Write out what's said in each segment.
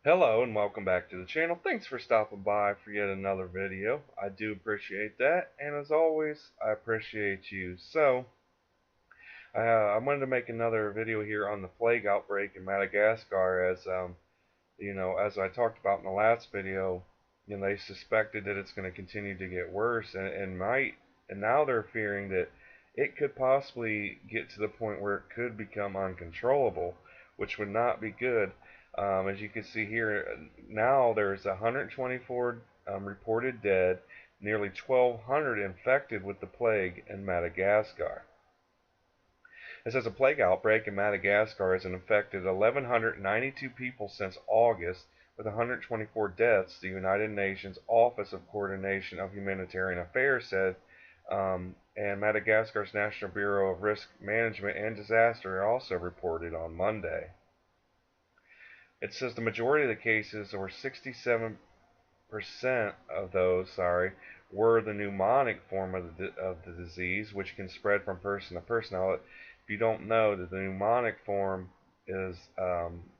Hello and welcome back to the channel. Thanks for stopping by for yet another video. I do appreciate that, and as always, I appreciate you. I wanted to make another video here on the plague outbreak in Madagascar, as I talked about in the last video. They suspected that it's going to continue to get worse, and now they're fearing that it could possibly get to the point where it could become uncontrollable, which would not be good. As you can see here, now there's 124 reported dead, nearly 1,200 infected with the plague in Madagascar. It says a plague outbreak in Madagascar has infected 1,192 people since August, with 124 deaths, the United Nations Office of Coordination of Humanitarian Affairs said, and Madagascar's National Bureau of Risk Management and Disaster also reported on Monday. It says the majority of the cases, or 67% of those, were the pneumonic form of the disease, which can spread from person to person. Now, if you don't know, that the pneumonic form is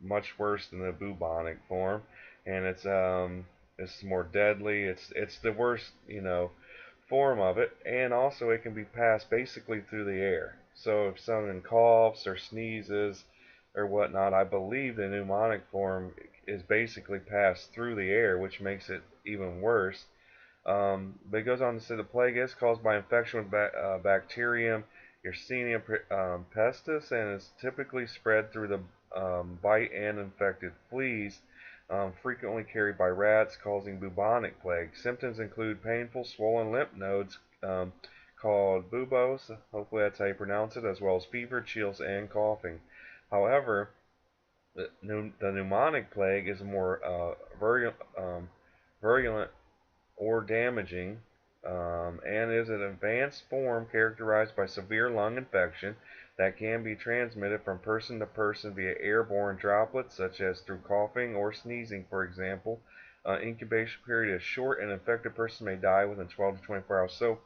much worse than the bubonic form, and it's more deadly. It's the worst, form of it, and also it can be passed basically through the air. So if someone coughs or sneezes or whatnot, I believe the pneumonic form is basically passed through the air, which makes it even worse. But it goes on to say the plague is caused by infection with bacterium Yersinia pestis, and is typically spread through the bite and infected fleas, frequently carried by rats, causing bubonic plague. Symptoms include painful swollen lymph nodes called buboes, hopefully that's how you pronounce it, as well as fever, chills, and coughing. However, the pneumonic plague is more virulent or damaging, and is an advanced form characterized by severe lung infection that can be transmitted from person to person via airborne droplets, such as through coughing or sneezing, for example. Incubation period is short, and an infected person may die within 12 to 24 hours. So,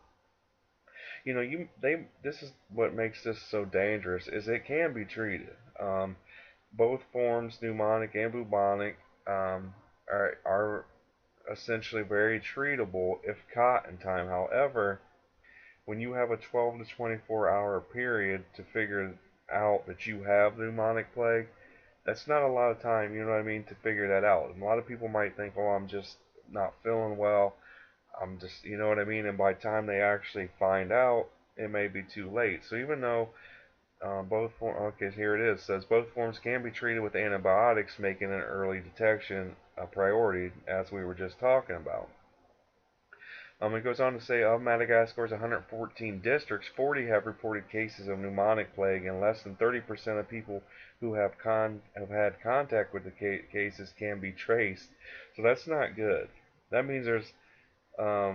this is what makes this so dangerous, is it can be treated. Both forms, pneumonic and bubonic, are essentially very treatable if caught in time. However, when you have a 12 to 24 hour period to figure out that you have pneumonic plague, that's not a lot of time, you know what I mean, to figure that out. And a lot of people might think, oh, I'm just not feeling well, I'm just, you know what I mean, and by the time they actually find out, it may be too late. So even though okay, here it is. It says both forms can be treated with antibiotics, making an early detection a priority, as we were just talking about. It goes on to say, of Madagascar's 114 districts, 40 have reported cases of pneumonic plague, and less than 30% of people who have had contact with the cases can be traced. So that's not good. That means there's a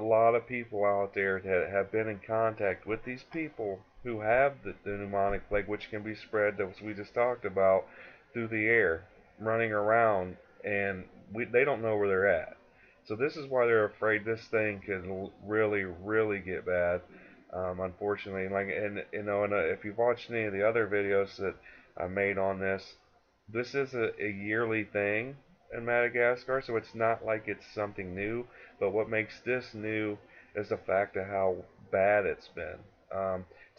lot of people out there that have been in contact with these people who have the pneumonic plague, which can be spread, as we just talked about, through the air, running around, and they don't know where they're at. So this is why they're afraid this thing could really, really get bad. Unfortunately, and if you've watched any of the other videos that I made on this, this is a yearly thing in Madagascar, so it's not like it's something new. But what makes this new is the fact of how bad it's been.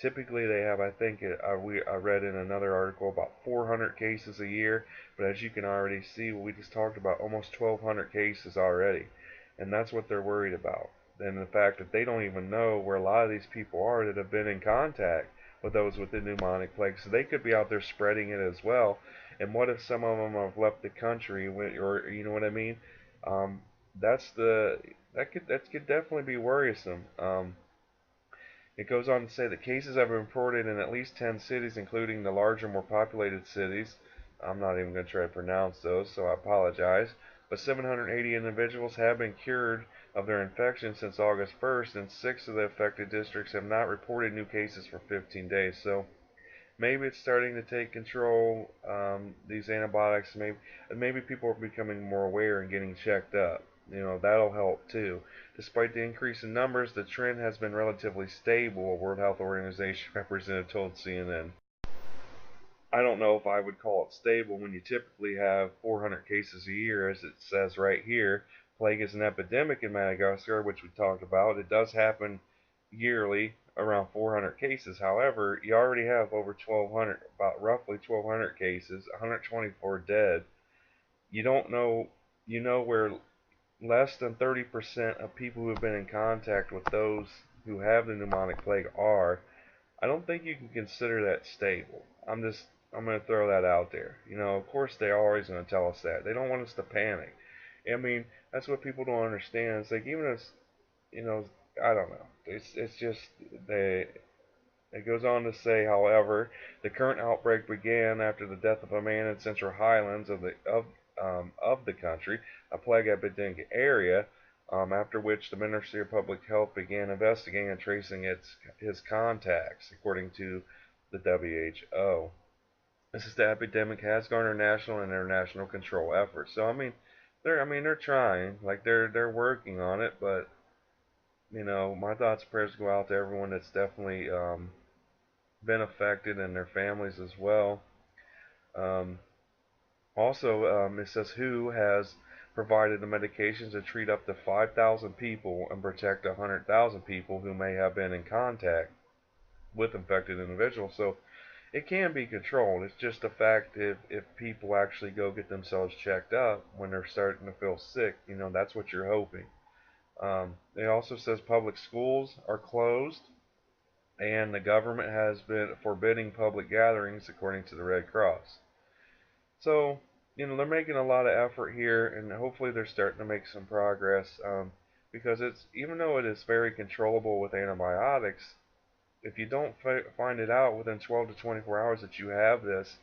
Typically, they have, I think, I read in another article, about 400 cases a year. But as you can already see, we just talked about almost 1,200 cases already. And that's what they're worried about. And the fact that they don't even know where a lot of these people are that have been in contact with those with the pneumonic plague. So they could be out there spreading it as well. And what if some of them have left the country, or you know what I mean? That's that could definitely be worrisome. It goes on to say that cases have been reported in at least 10 cities, including the larger, more populated cities. I'm not even going to try to pronounce those, so I apologize. But 780 individuals have been cured of their infection since August 1st, and 6 of the affected districts have not reported new cases for 15 days. So maybe it's starting to take control. These antibiotics, maybe people are becoming more aware and getting checked up. That'll help too. Despite the increase in numbers, the trend has been relatively stable, a World Health Organization representative told CNN. I don't know if I would call it stable when you typically have 400 cases a year, as it says right here. Plague is an epidemic in Madagascar, which we talked about. It does happen yearly, around 400 cases. However, you already have over 1,200, about roughly 1,200 cases, 124 dead. You don't know, you know where less than 30% of people who have been in contact with those who have the pneumonic plague are. I don't think you can consider that stable. I'm going to throw that out there. You know, of course they're always going to tell us that. They don't want us to panic. I mean, that's what people don't understand. It's like even as, you know, I don't know. It's just they. It goes on to say, however, the current outbreak began after the death of a man in Central Highlands of the country, a plague epidemic area, after which the Ministry of Public Health began investigating and tracing his contacts, according to the WHO. This is the epidemic has garnered national and international control efforts. So they're trying, like they're working on it, but you know, my thoughts and prayers go out to everyone that's definitely been affected and their families as well. Um, Also, it says WHO has provided the medications to treat up to 5,000 people and protect 100,000 people who may have been in contact with infected individuals. So it can be controlled. It's just a fact if people actually go get themselves checked up when they're starting to feel sick, you know, that's what you're hoping. It also says public schools are closed and the government has been forbidding public gatherings according to the Red Cross. So, you know, they're making a lot of effort here, and hopefully they're starting to make some progress. Because it's even though it is very controllable with antibiotics, if you don't find it out within 12 to 24 hours that you have this,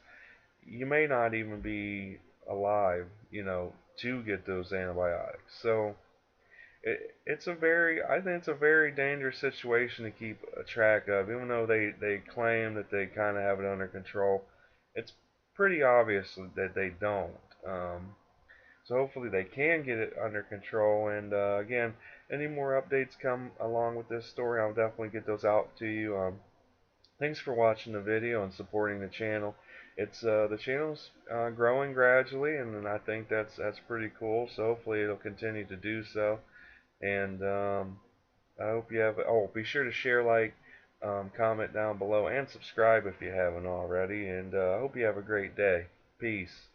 you may not even be alive, you know, to get those antibiotics. So I think it's a very dangerous situation to keep a track of, even though they claim that they kind of have it under control. It's pretty obvious that they don't. So hopefully they can get it under control. And again, any more updates come along with this story, I'll definitely get those out to you. Thanks for watching the video and supporting the channel. It's the channel's growing gradually, and I think that's pretty cool. So hopefully it'll continue to do so. And I hope you have. Oh, be sure to share, like, comment down below, and subscribe if you haven't already. And I hope you have a great day. Peace.